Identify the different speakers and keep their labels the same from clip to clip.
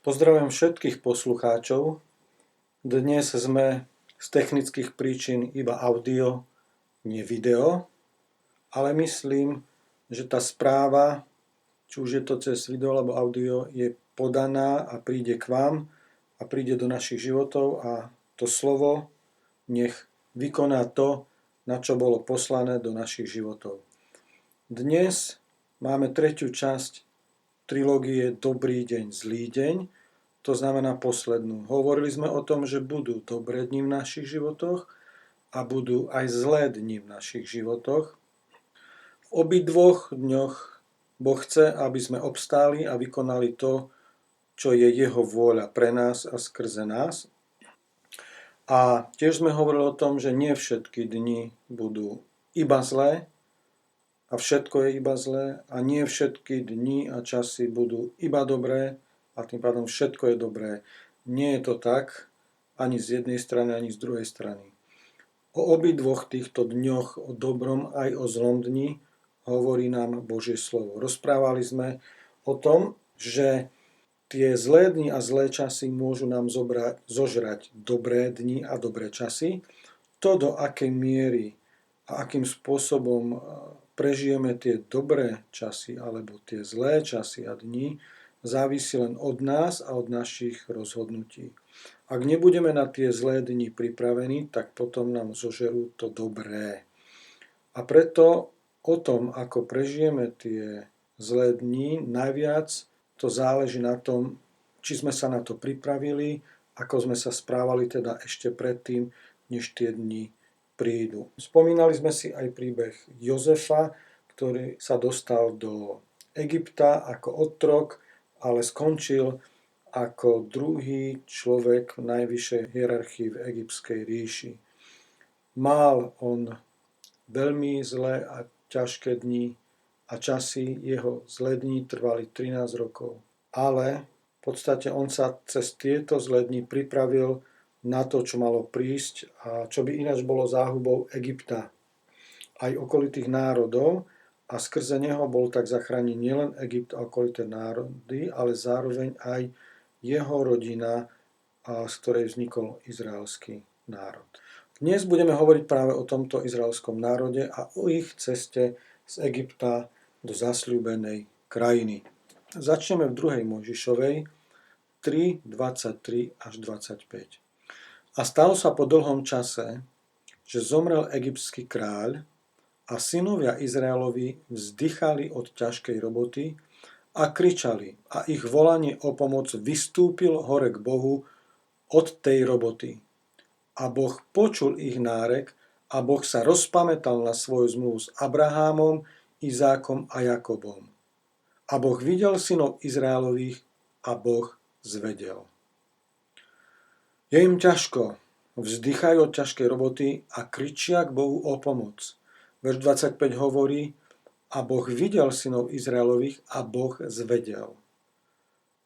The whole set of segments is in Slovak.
Speaker 1: Pozdravujem všetkých poslucháčov. Dnes sme z technických príčin iba audio, nie video, ale myslím, že tá správa, či už je to cez video alebo audio, je podaná a príde k vám a príde do našich životov a to slovo nech vykoná to, na čo bolo poslané do našich životov. Dnes máme tretiu časť trilógie Dobrý deň, zlý deň, to znamená poslednú. Hovorili sme o tom, že budú dobré dni v našich životoch a budú aj zlé dni v našich životoch. V obidvoch dňoch Boh chce, aby sme obstáli a vykonali to, čo je jeho vôľa pre nás a skrze nás. A tiež sme hovorili o tom, že nie všetky dni budú iba zlé, a všetko je iba zlé a nie všetky dni a časy budú iba dobré a tým pádom všetko je dobré. Nie je to tak ani z jednej strany, ani z druhej strany. O obidvoch týchto dňoch, o dobrom aj o zlom dni, hovorí nám Božie slovo. Rozprávali sme o tom, že tie zlé dni a zlé časy môžu nám zožrať dobré dni a dobré časy. To, do akej miery a akým spôsobom prežijeme tie dobré časy alebo tie zlé časy a dni, závisí len od nás a od našich rozhodnutí. Ak nebudeme na tie zlé dni pripravení, tak potom nám zožerú to dobré. A preto o tom, ako prežijeme tie zlé dni, najviac to záleží na tom, či sme sa na to pripravili, ako sme sa správali teda ešte predtým, než tie dni prídu. Spomínali sme si aj príbeh Jozefa, ktorý sa dostal do Egypta ako otrok, ale skončil ako druhý človek v najvyššej hierarchii v egyptskej ríši. Mal on veľmi zlé a ťažké dni a časy, jeho zlé dni trvali 13 rokov. Ale v podstate on sa cez tieto zlé dni pripravil na to, čo malo prísť a čo by ináč bolo záhubou Egypta aj okolitých národov a skrze neho bol tak zachrániť nielen Egypt a okolité národy, ale zároveň aj jeho rodina, z ktorej vznikol izraelský národ. Dnes budeme hovoriť práve o tomto izraelskom národe a o ich ceste z Egypta do zasľúbenej krajiny. Začneme v 2. Mojžišovej 3:23 až 25. A stalo sa po dlhom čase, že zomrel egyptský kráľ a synovia Izraelovi vzdychali od ťažkej roboty a kričali a ich volanie o pomoc vystúpil hore k Bohu od tej roboty. A Boh počul ich nárek a Boh sa rozpamätal na svoju zmluvu s Abrahámom, Izákom a Jakobom. A Boh videl synov Izraelových a Boh zvedel. Je im ťažko, vzdychajú od ťažkej roboty a kričia k Bohu o pomoc. Verš 25 hovorí, a Boh videl synov Izraelových a Boh zvedel.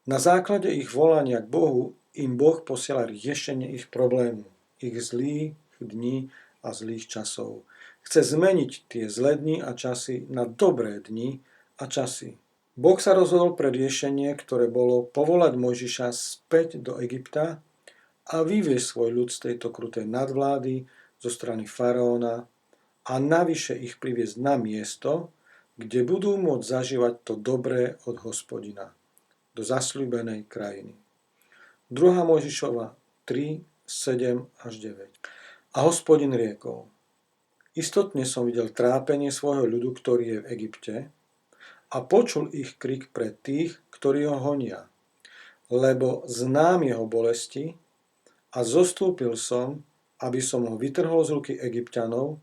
Speaker 1: Na základe ich volania k Bohu im Boh posiela riešenie ich problému, ich zlých dní a zlých časov. Chce zmeniť tie zlé dni a časy na dobré dni a časy. Boh sa rozhodol pre riešenie, ktoré bolo povolať Mojžiša späť do Egypta a vyviesť svoj ľud z tejto krutej nadvlády zo strany faraóna a navyše ich priviesť na miesto, kde budú môcť zažívať to dobré od Hospodina, do zasľúbenej krajiny. 2. Mojžišova 3, 7 až 9. A Hospodin riekol, istotne som videl trápenie svojho ľudu, ktorý je v Egypte, a počul ich krik pre tých, ktorí ho honia, lebo znám jeho bolesti, a zostúpil som, aby som ho vytrhol z ruky Egypťanov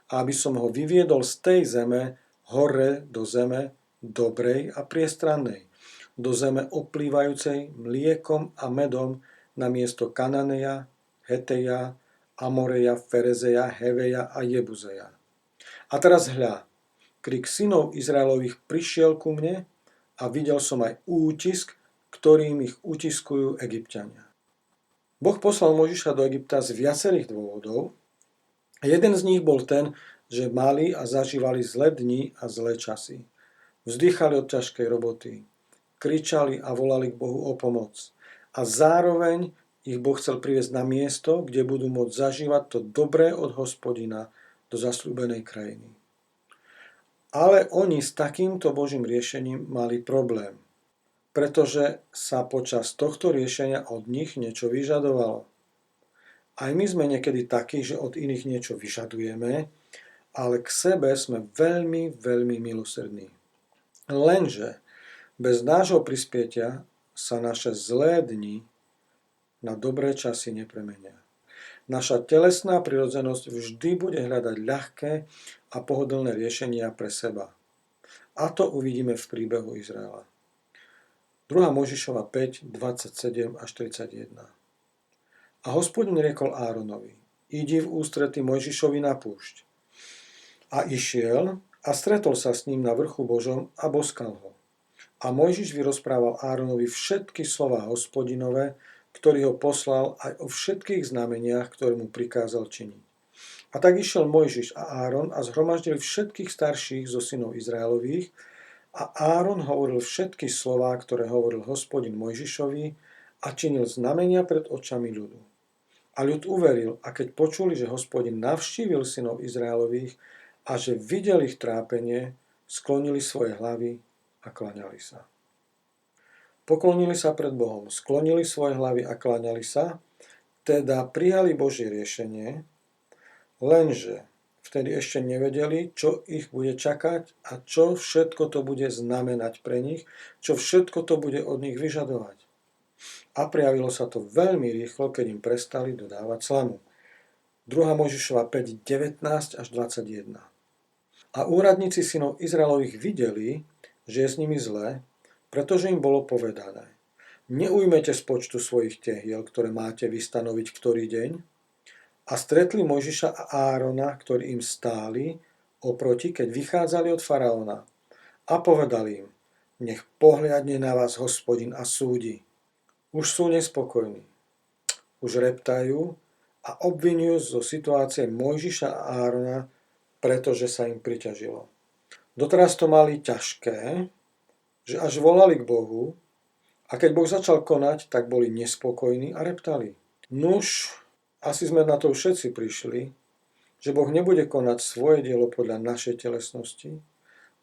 Speaker 1: a aby som ho vyviedol z tej zeme hore do zeme dobrej a priestrannej, do zeme oplývajúcej mliekom a medom na miesto Kananeja, Heteja, Amoreja, Ferezeja, Heveja a Jebuzeja. A teraz hľa, krik synov Izraelových prišiel ku mne a videl som aj útisk, ktorým ich utiskujú Egypťania. Boh poslal Mojžiša do Egypta z viacerých dôvodov. Jeden z nich bol ten, že mali a zažívali zlé dni a zlé časy. Vzdychali od ťažkej roboty. kričali a volali k Bohu o pomoc. A zároveň ich Boh chcel priviesť na miesto, kde budú môcť zažívať to dobré od Hospodina do zasľúbenej krajiny. Ale oni s takýmto Božím riešením mali problém, pretože sa počas tohto riešenia od nich niečo vyžadovalo. Aj my sme niekedy takí, že od iných niečo vyžadujeme, ale k sebe sme veľmi, veľmi milosrdní. Lenže bez nášho prispietia sa naše zlé dni na dobré časy nepremenia. Naša telesná prirodzenosť vždy bude hľadať ľahké a pohodlné riešenia pre seba. A to uvidíme v príbehu Izraela. 2. Mojžišova 5, 27 až 31. A Hospodin riekol Áronovi, idi v ústrety Mojžišovi na púšť. A išiel a stretol sa s ním na vrchu Božom a boskal ho. A Mojžiš vyrozprával Áronovi všetky slová Hospodinové, ktorý ho poslal, aj o všetkých znameniach, ktoré mu prikázal činiť. A tak išiel Mojžiš a Áron a zhromaždili všetkých starších zo synov Izraelových a Áron hovoril všetky slová, ktoré hovoril Hospodin Mojžišovi a činil znamenia pred očami ľudu. A ľud uveril, a keď počuli, že Hospodin navštívil synov Izraelových a že videl ich trápenie, sklonili svoje hlavy a klaňali sa. Poklonili sa pred Bohom, sklonili svoje hlavy a kláňali sa, teda prijali Božie riešenie, lenže vtedy ešte nevedeli, čo ich bude čakať a čo všetko to bude znamenať pre nich, čo všetko to bude od nich vyžadovať. A prejavilo sa to veľmi rýchlo, keď im prestali dodávať slamu. 2. Mojžišova 5, 19 až 21. A úradníci synov Izraelových videli, že je s nimi zlé, pretože im bolo povedané: neujmete z počtu svojich tehiel, ktoré máte vystanoviť ktorý deň. A stretli Mojžiša a Árona, ktorí im stáli oproti, keď vychádzali od faraóna. A povedali im: nech pohliadne na vás Hospodin a súdi. Už sú nespokojní. Už reptajú a obvinujú zo situácie Mojžiša a Árona, pretože sa im priťažilo. Doteraz to mali ťažké, že až volali k Bohu a keď Boh začal konať, tak boli nespokojní a reptali. Nuž, asi sme na to všetci prišli, že Boh nebude konať svoje dielo podľa našej telesnosti,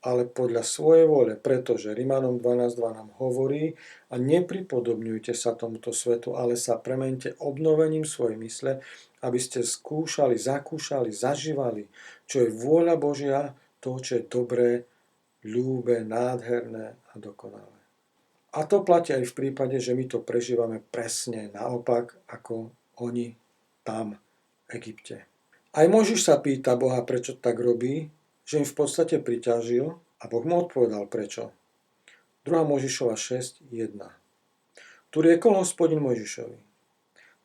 Speaker 1: ale podľa svojej vôle, pretože Rimanom 12.2 nám hovorí: a nepripodobňujte sa tomuto svetu, ale sa premeňte obnovením svojej mysle, aby ste zakúšali, zažívali, čo je vôľa Božia, to, čo je dobré, ľúbe, nádherné a dokonalé. A to platí aj v prípade, že my to prežívame presne naopak, ako oni tam v Egypte. Aj Mojžiš sa pýta Boha, prečo tak robí, že im v podstate priťažil, a Boh mu odpovedal prečo. 2. Mojžišova 6, 1. Tu riekol Hospodin Mojžišovi: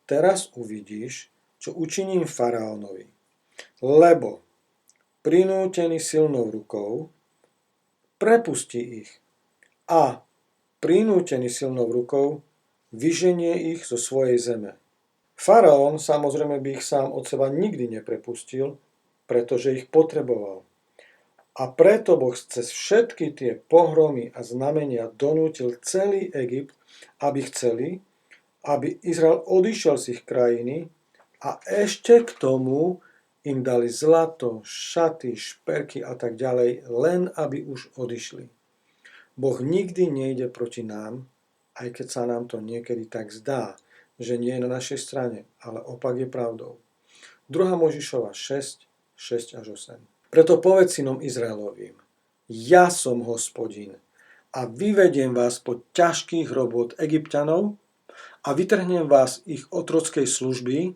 Speaker 1: teraz uvidíš, čo učiním faraónovi, lebo prinútený silnou rukou prepustí ich a prinútený silnou rukou vyženie ich zo svojej zeme. Faraón samozrejme by ich sám od seba nikdy neprepustil, pretože ich potreboval. A preto Boh cez všetky tie pohromy a znamenia donútil celý Egypt, aby Izrael odišiel z ich krajiny, a ešte k tomu im dali zlato, šaty, šperky a tak ďalej, len aby už odišli. Boh nikdy nejde proti nám, aj keď sa nám to niekedy tak zdá, že nie je na našej strane, ale opak je pravdou. 2. Mojžišova 6, 6 až 8. Preto povedz synom Izraelovým: ja som Hospodin a vyvediem vás pod ťažkých robôt Egypťanov a vytrhnem vás ich otrockej služby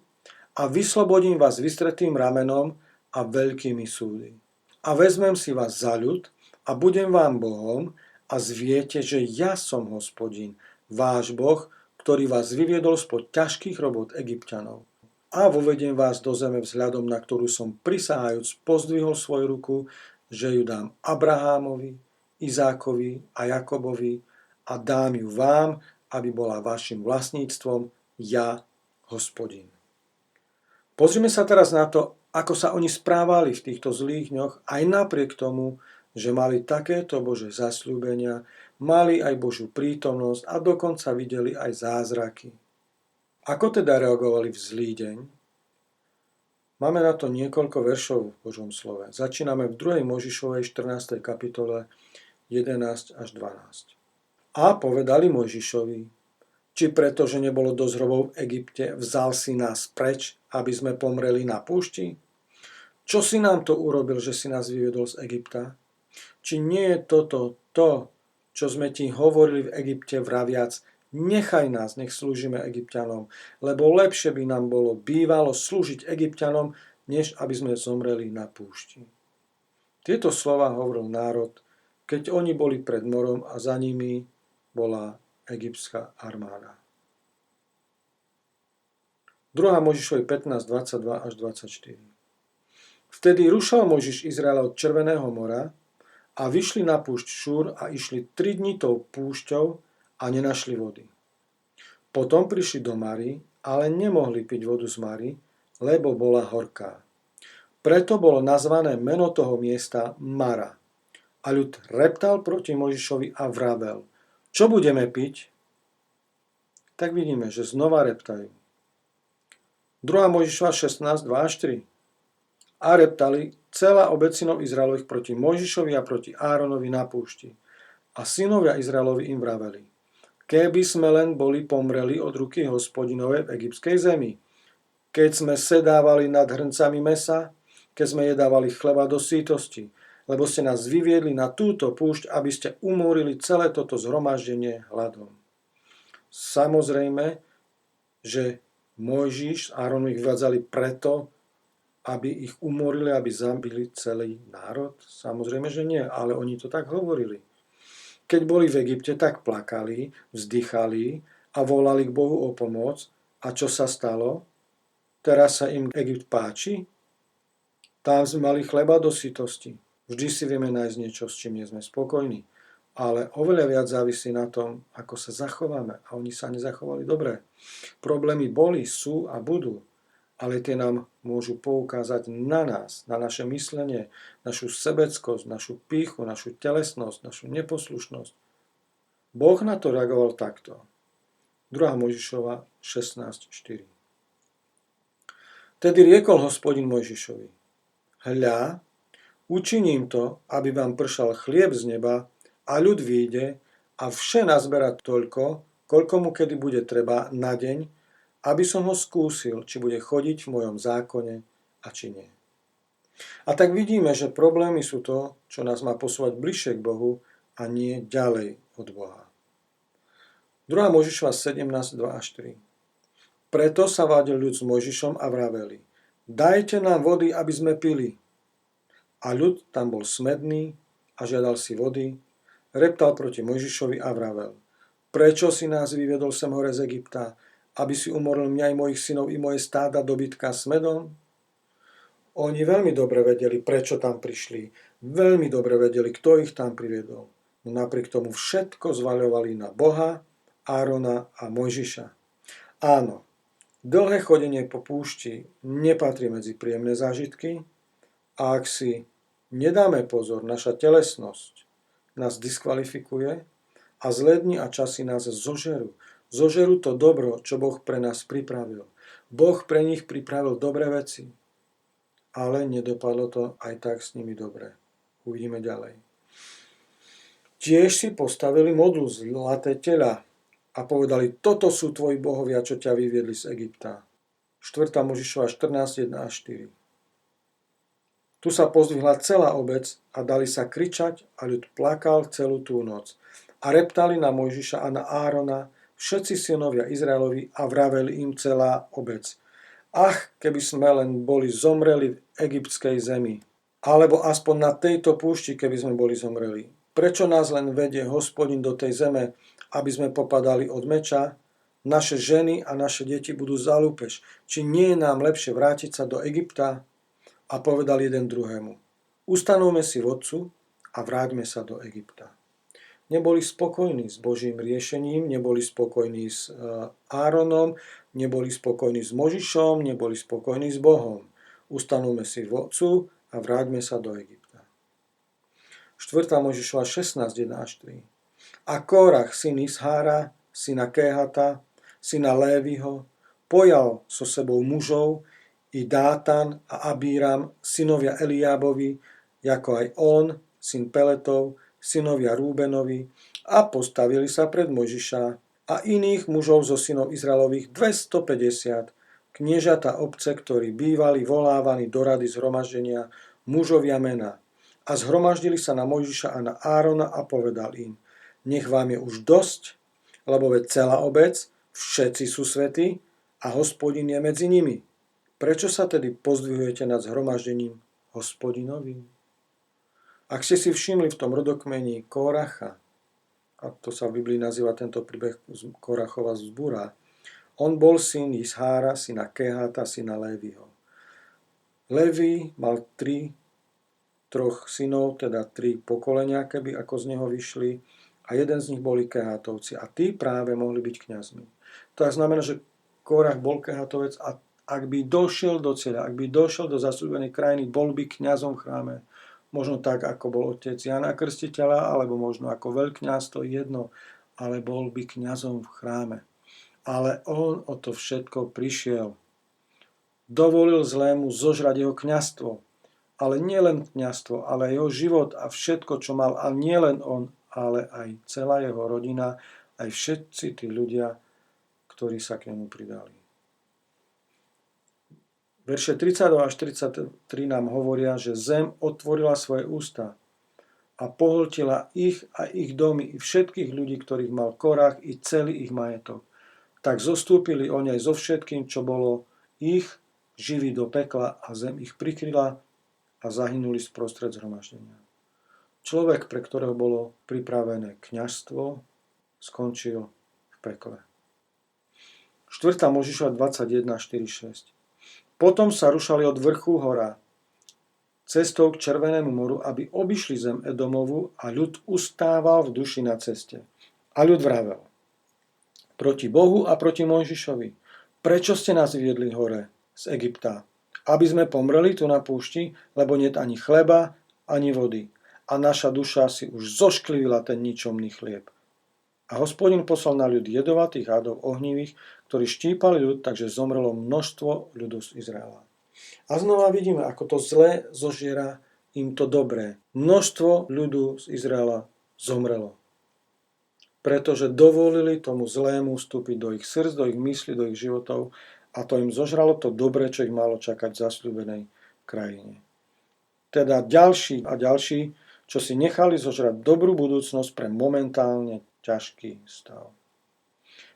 Speaker 1: a vyslobodím vás vystretým ramenom a veľkými súdy. A vezmem si vás za ľud a budem vám Bohom a zviete, že ja som Hospodin, váš Boh, ktorý vás vyviedol spod ťažkých robôt Egypťanov. A vovediem vás do zeme, vzhľadom na ktorú som prisahajúc pozdvihol svoju ruku, že ju dám Abrahámovi, Izákovi a Jakobovi a dám ju vám, aby bola vašim vlastníctvom, ja, Hospodin. Pozrime sa teraz na to, ako sa oni správali v týchto zlých dňoch, aj napriek tomu, že mali takéto Božie zasľúbenia, mali aj Božiu prítomnosť a dokonca videli aj zázraky. Ako teda reagovali v zlý deň? Máme na to niekoľko veršov v Božom slove. Začíname v 2. Mojžišovej 14. kapitole 11 až 12. A povedali Mojžišovi, či preto, že nebolo dosť hrobov v Egypte, vzal si nás preč, aby sme pomreli na púšti? Čo si nám to urobil, že si nás vyvedol z Egypta? Či nie je toto to, čo sme ti hovorili v Egypte vraviac, nechaj nás, nech slúžime Egypťanom, lebo lepšie by nám bolo bývalo slúžiť Egypťanom, než aby sme zomreli na púšti. Tieto slova hovoril národ, keď oni boli pred morom a za nimi bola egyptská armáda. 2. Mojžišovi 15, 22 až 24. Vtedy rušal Mojžiš Izraela od Červeného mora a vyšli na púšť Šúr a išli 3 dni tou púšťou a nenašli vody. Potom prišli do Mary, ale nemohli piť vodu z Mary, lebo bola horká. Preto bolo nazvané meno toho miesta Mara. A ľud reptal proti Mojžišovi a vravel, čo budeme piť? Tak vidíme, že znova reptajú. 2. Mojžišova 16, 2 až 3. A reptali celá obec synov Izraelových proti Mojžišovi a proti Áronovi na púšti. A synovia Izraelovi im vraveli, keby sme len boli pomreli od ruky Hospodinovej v egyptskej zemi, keď sme sedávali nad hrncami mesa, keď sme jedávali chleba do sítosti, lebo ste nás vyviedli na túto púšť, aby ste umórili celé toto zhromaždenie hladom. Samozrejme, že Mojžiš a Áron ich vyvádzali preto, aby ich umorili, aby zabili celý národ? Samozrejme, že nie, ale oni to tak hovorili. Keď boli v Egypte, tak plakali, vzdychali a volali k Bohu o pomoc. A čo sa stalo? Teraz sa im Egypt páči? Tam sme mali chleba do sytosti. Vždy si vieme nájsť niečo, s čím nie sme spokojní. Ale oveľa viac závisí na tom, ako sa zachováme. A oni sa nezachovali dobre. Problémy boli, sú a budú. Ale tie nám môžu poukázať na nás, na naše myslenie, našu sebeckosť, našu pýchu, našu telesnosť, našu neposlušnosť. Boh na to reagoval takto. 2. Mojžišova 16.4. Tedy riekol Hospodin Mojžišovi, hľa, učiním to, aby vám pršal chlieb z neba a ľud vyjde a vše nazberá toľko, koľko mu kedy bude treba na deň, aby som ho skúsil, či bude chodiť v mojom zákone a či nie. A tak vidíme, že problémy sú to, čo nás má posúvať bližšie k Bohu a nie ďalej od Boha. 2. Mojžišova 17, 2 až 3. Preto sa vádil ľud s Mojžišom a vraveli, dajte nám vody, aby sme pili. A ľud tam bol smedný a žiadal si vody, reptal proti Mojžišovi a vravel, prečo si nás vyviedol sem hore z Egypta, aby si umoril mňa aj mojich synov i moje stáda dobytka s medom? Oni veľmi dobre vedeli, prečo tam prišli. Veľmi dobre vedeli, kto ich tam priviedol. No napriek tomu všetko zvaľovali na Boha, Árona a Mojžiša. Áno, dlhé chodenie po púšti nepatrí medzi príjemné zážitky a ak si nedáme pozor, naša telesnosť nás diskvalifikuje a zlé dni a časy nás zožerú. Zožerú to dobro, čo Boh pre nás pripravil. Boh pre nich pripravil dobré veci, ale nedopadlo to aj tak s nimi dobre. Uvidíme ďalej. Tiež si postavili modlu z zlaté tela a povedali, toto sú tvoji bohovia, čo ťa vyviedli z Egypta. 4. Mojžišova 14, 1 až 4. Tu sa pozdvihla celá obec a dali sa kričať a ľud plakal celú tú noc. A reptali na Mojžiša a na Árona všetci synovia Izraelovi a vraveli im celá obec. Ach, keby sme len boli zomreli v egyptskej zemi. Alebo aspoň na tejto púšti, keby sme boli zomreli. Prečo nás len vedie Hospodin do tej zeme, aby sme popadali od meča? Naše ženy a naše deti budú za lúpež. Či nie je nám lepšie vrátiť sa do Egypta? A povedal jeden druhému. Ustanovme si vodcu a vráťme sa do Egypta. Neboli spokojní s Božím riešením, neboli spokojní s Áronom, neboli spokojní s Mojžišom, neboli spokojní s Bohom. Ustanovme si vodcu a vráťme sa do Egypta. 4. Mojžišova 16, 1 až 3. A Kórach, syn Ishára, syna Kéhata, syna Léviho, pojal so sebou mužov i Dátan a Abíram, synovia Eliábovi, ako aj on, syn Peletov, synovia Rúbenovi, a postavili sa pred Mojžiša a iných mužov zo synov Izraelových 250, kniežata obce, ktorí bývali volávaní do rady zhromaždenia, mužovia mena. A zhromaždili sa na Mojžiša a na Árona a povedal im: nech vám je už dosť, lebo veď celá obec, všetci sú svätí a Hospodin je medzi nimi. Prečo sa tedy pozdvihujete nad zhromaždením Hospodinovým? Ak ste si všimli v tom rodokmení Kóracha, a to sa v Biblii nazýva tento príbeh Kórachova vzbúra, on bol syn Ishára, syna Kéhata, syna Léviho. Lévi mal troch synov, teda 3 pokolenia, keby ako z neho vyšli, a jeden z nich boli Kehatovci a tí práve mohli byť kňazmi. To znamená, že Kórach bol Kehatovec a ak by došiel do cieľa, ak by došiel do zasľúbenej krajiny, bol by kňazom v chráme. Možno tak, ako bol otec Jana Krstiteľa, alebo možno ako veľkňaz, to je jedno, ale bol by kňazom v chráme. Ale on o to všetko prišiel. Dovolil zlému zožrať jeho kňazstvo. Ale nie len kňazstvo, ale jeho život a všetko, čo mal. A nie len on, ale aj celá jeho rodina, aj všetci tí ľudia, ktorí sa k nemu pridali. Verše 32 až 33 nám hovoria, že zem otvorila svoje ústa a pohltila ich a ich domy i všetkých ľudí, ktorých mal Kórach i celý ich majetok. Tak zostúpili oni aj so všetkým, čo bolo ich, živí do pekla a zem ich prikryla a zahynuli sprostred zhromaždenia. Človek, pre ktorého bolo pripravené kňazstvo, skončil v pekle. 4. Mojžišova 21.4.6. Potom sa rušali od vrchu hora cestou k Červenému moru, aby obišli zem Edomovu a ľud ustával v duši na ceste. A ľud vravel proti Bohu a proti Mojžišovi: prečo ste nás viedli hore z Egypta? Aby sme pomreli tu na púšti, lebo niet ani chleba, ani vody. A naša duša si už zošklivila ten ničomný chlieb. A Hospodin poslal na ľud jedovatých hádov ohnivých, ktorí štípali ľud, takže zomrelo množstvo ľudu z Izraela. A znova vidíme, ako to zlé zožiera im to dobré. Množstvo ľudu z Izraela zomrelo. Pretože dovolili tomu zlému vstúpiť do ich srdc, do ich mysli, do ich životov, a to im zožralo to dobré, čo ich malo čakať v zasľúbenej krajine. Teda ďalší a ďalší, čo si nechali zožrať dobrú budúcnosť pre momentálne ťažký stav.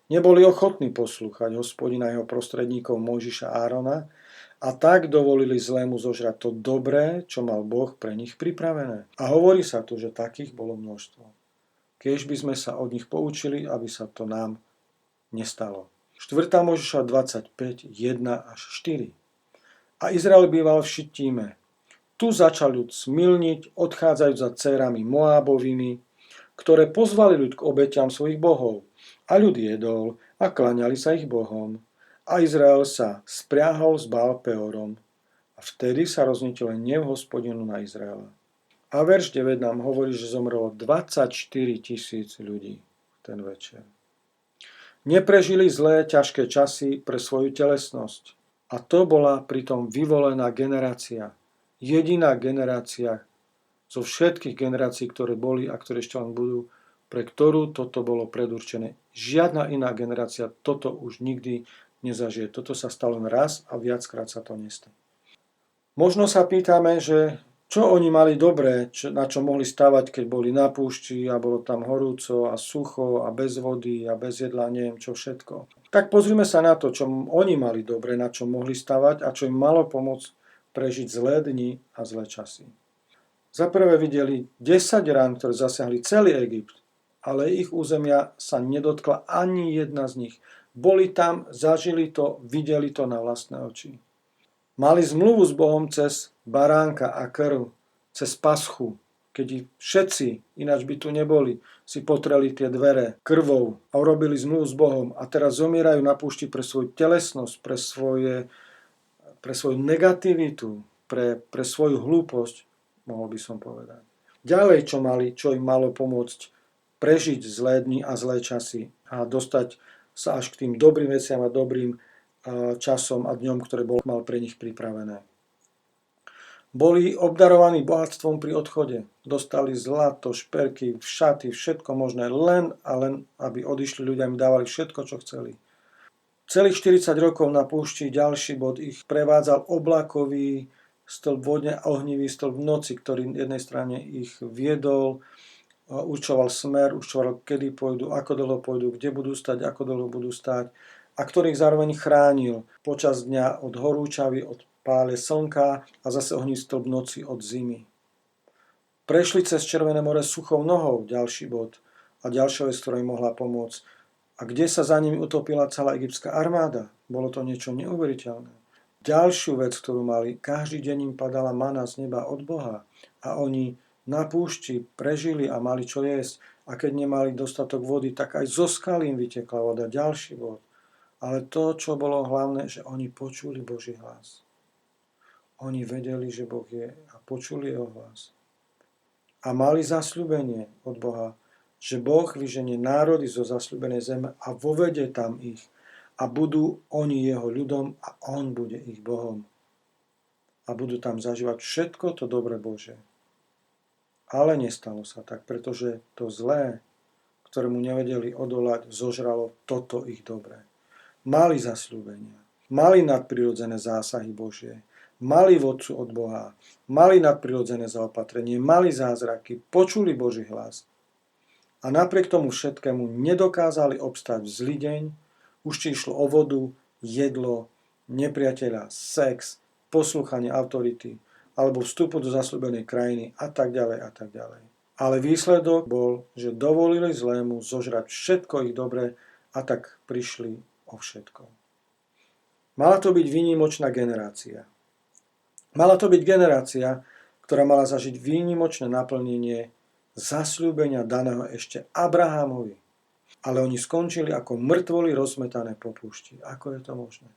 Speaker 1: Neboli ochotní poslúchať Hospodina jeho prostredníkov Mojžiša a Árona a tak dovolili zlému zožrať to dobré, čo mal Boh pre nich pripravené. A hovorí sa tu, že takých bolo množstvo. Kiež by sme sa od nich poučili, aby sa to nám nestalo. 4. Mojžišova 25, 1 až 4. A Izrael býval v Šittíme. Tu začal ľud smilniť, odchádzajúc za dcérami Moábovými, ktoré pozvali ľud k obetiam svojich bohov. A ľud jedol a klaňali sa ich bohom. A Izrael sa spriahol s Baal Peorom. A vtedy sa roznietil hnev Hospodinu na Izraela. A verš 9 nám hovorí, že zomrelo 24 000 ľudí ten večer. Neprežili zlé, ťažké časy pre svoju telesnosť. A to bola pritom vyvolená generácia. Jediná generácia zo všetkých generácií, ktoré boli a ktoré ešte len budú, pre ktorú toto bolo predurčené. Žiadna iná generácia toto už nikdy nezažije. Toto sa stalo len raz a viackrát sa to nestane. Možno sa pýtame, že čo oni mali dobré, na čo mohli stavať, keď boli na púšti a bolo tam horúco a sucho a bez vody a bez jedla, neviem čo všetko. Tak pozrime sa na to, čo oni mali dobre, na čo mohli stavať a čo im malo pomôcť prežiť zlé dni a zlé časy. Za prvé videli 10 rán, ktoré zasiahli celý Egypt, ale ich územia sa nedotkla ani jedna z nich. Boli tam, zažili to, videli to na vlastné oči. Mali zmluvu s Bohom cez baránka a krv, cez paschu, keď všetci, ináč by tu neboli, si potreli tie dvere krvou a urobili zmluvu s Bohom a teraz zomierajú na púšti pre svoju telesnosť, pre svoju negativitu, pre svoju hlúposť, mohol by som povedať. Ďalej, čo im malo pomôcť prežiť zlé dni a zlé časy a dostať sa až k tým dobrým veciam a dobrým časom a dňom, ktoré Boh mal pre nich pripravené. Boli obdarovaní bohatstvom pri odchode. Dostali zlato, šperky, šaty, všetko možné, len a len, aby odišli ľudia, im dávali všetko, čo chceli. Celých 40 rokov na púšti, ďalší bod, ich prevádzal oblakový stĺp vodne a ohnivý stĺp v noci, ktorý na jednej strane ich viedol, určoval smer, určoval, kedy pôjdu, ako dlho pôjdu, kde budú stať, ako dlho budú stať a ktorých zároveň chránil počas dňa od horúčavy, od pále slnka a zase ohnivý stĺp noci od zimy. Prešli cez Červené more suchou nohou, ďalší bod a ďalšia vec, ktorá im mohla pomôcť. A kde sa za nimi utopila celá egyptská armáda? Bolo to niečo neuveriteľné. Ďalšiu vec, ktorú mali, každý deň im padala mana z neba od Boha a oni na púšti prežili a mali čo jesť. A keď nemali dostatok vody, tak aj zo skaly im vytekla voda. Ďalší bod. Ale to, čo bolo hlavné, že oni počuli Boží hlas. Oni vedeli, že Boh je a počuli jeho hlas. A mali zasľúbenie od Boha, že Boh vyženie národy zo zasľúbenej zeme a vovede tam ich. A budú oni jeho ľudom a on bude ich Bohom. A budú tam zažívať všetko to dobré Bože. Ale nestalo sa tak, pretože to zlé, ktorému nevedeli odolať, zožralo toto ich dobré. Mali zasľúbenia, mali nadprirodzené zásahy Božie, mali vodcu od Boha, mali nadprirodzené zaopatrenie, mali zázraky, počuli Boží hlas. A napriek tomu všetkému nedokázali obstať v zlý deň, už či išlo o vodu, jedlo, nepriateľa, sex, poslúchanie autority, alebo vstupu do zasľúbenej krajiny a tak ďalej a tak ďalej. Ale výsledok bol, že dovolili zlému zožrať všetko ich dobre a tak prišli o všetko. Mala to byť výnimočná generácia. Mala to byť generácia, ktorá mala zažiť výnimočné naplnenie zasľúbenia daného ešte Abrahamovi. Ale oni skončili ako mŕtvoly rozmetané po púšti. Ako je to možné?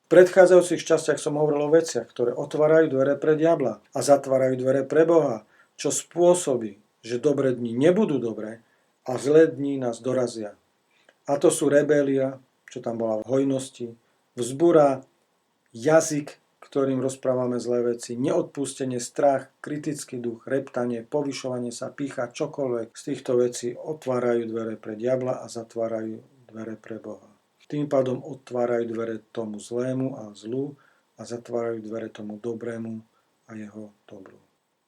Speaker 1: V predchádzajúcich častiach som hovoril o veciach, ktoré otvárajú dvere pre diabla a zatvárajú dvere pre Boha, čo spôsobí, že dobré dni nebudú dobré a zlé dni nás dorazia. A to sú rebélia, čo tam bola v hojnosti, vzbura, jazyk, ktorým rozprávame zlé veci, neodpustenie, strach, kritický duch, reptanie, povyšovanie sa, pýcha, čokoľvek z týchto vecí otvárajú dvere pre diabla a zatvárajú dvere pre Boha. Tým pádom otvárajú dvere tomu zlému a zlu a zatvárajú dvere tomu dobrému a jeho dobru.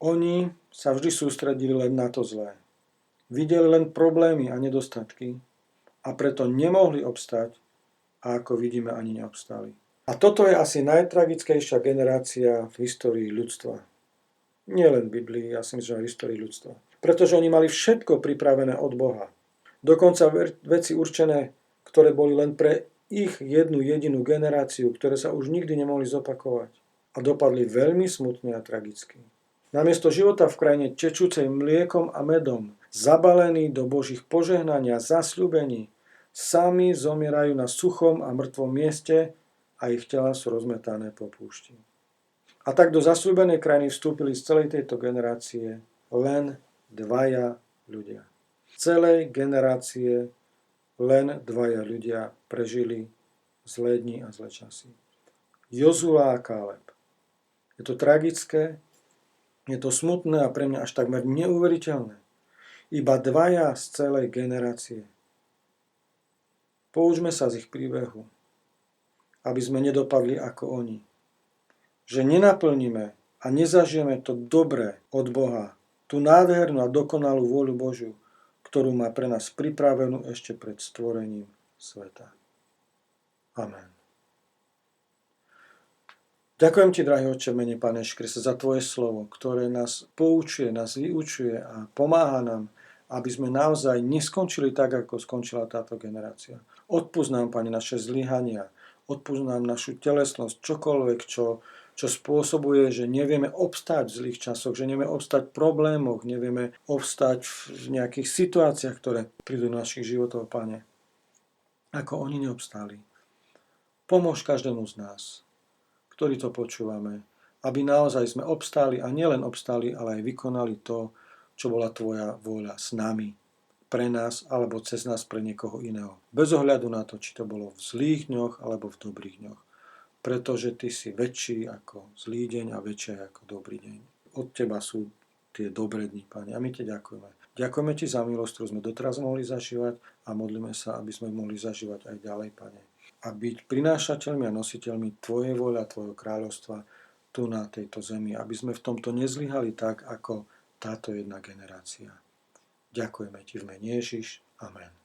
Speaker 1: Oni sa vždy sústredili len na to zlé. Videli len problémy a nedostatky a preto nemohli obstať a ako vidíme ani neobstali. A toto je asi najtragickejšia generácia v histórii ľudstva. Nie len v Biblii, ja si myslím, že aj v histórii ľudstva. Pretože oni mali všetko pripravené od Boha. Dokonca veci určené, ktoré boli len pre ich jednu jedinú generáciu, ktoré sa už nikdy nemohli zopakovať. A dopadli veľmi smutne a tragicky. Namiesto života v krajine tečúcej mliekom a medom, zabalení do Božích požehnania, zasľúbení, sami zomierajú na suchom a mŕtvom mieste, a ich tela sú rozmetané po púšti. A tak do zasľúbenej krajiny vstúpili z celej tejto generácie len dvaja ľudia. Z celej generácie len dvaja ľudia prežili zlé dni a zlé časy. Jozua a Káleb. Je to tragické, je to smutné a pre mňa až takmer neuveriteľné. Iba dvaja z celej generácie. Poučme sa z ich príbehu, aby sme nedopadli ako oni. Že nenaplníme a nezažijeme to dobré od Boha, tú nádhernú a dokonalú vôľu Božiu, ktorú má pre nás pripravenú ešte pred stvorením sveta. Amen. Ďakujem ti, drahý Otče, v mene Pána Ježiša Krista, za tvoje slovo, ktoré nás poučuje, nás vyučuje a pomáha nám, aby sme naozaj neskončili tak, ako skončila táto generácia. Odpusť nám, Pane, naše zlyhania, odpusť nám našu telesnosť, čokoľvek, čo spôsobuje, že nevieme obstáť v zlých časoch, že nevieme obstáť v problémoch, nevieme obstáť v nejakých situáciách, ktoré prídu do našich životov, Pane. Ako oni neobstáli. Pomôž každému z nás, ktorý to počúvame, aby naozaj sme obstáli a nielen obstáli, ale aj vykonali to, čo bola tvoja vôľa s nami. pre nás alebo cez nás pre niekoho iného. Bez ohľadu na to, či to bolo v zlých dňoch alebo v dobrých dňoch. Pretože ty si väčší ako zlý deň a väčší ako dobrý deň. Od teba sú tie dobré dni, Pane. A my ti ďakujeme. Ďakujeme ti za milosť, ktorú sme doteraz mohli zažívať a modlíme sa, aby sme mohli zažívať aj ďalej, Pane. A byť prinášateľmi a nositeľmi tvojej vôle a tvojho kráľovstva tu na tejto zemi, aby sme v tomto nezlyhali tak, ako táto jedna generácia. Ďakujeme ti v mene Ježiš. Amen.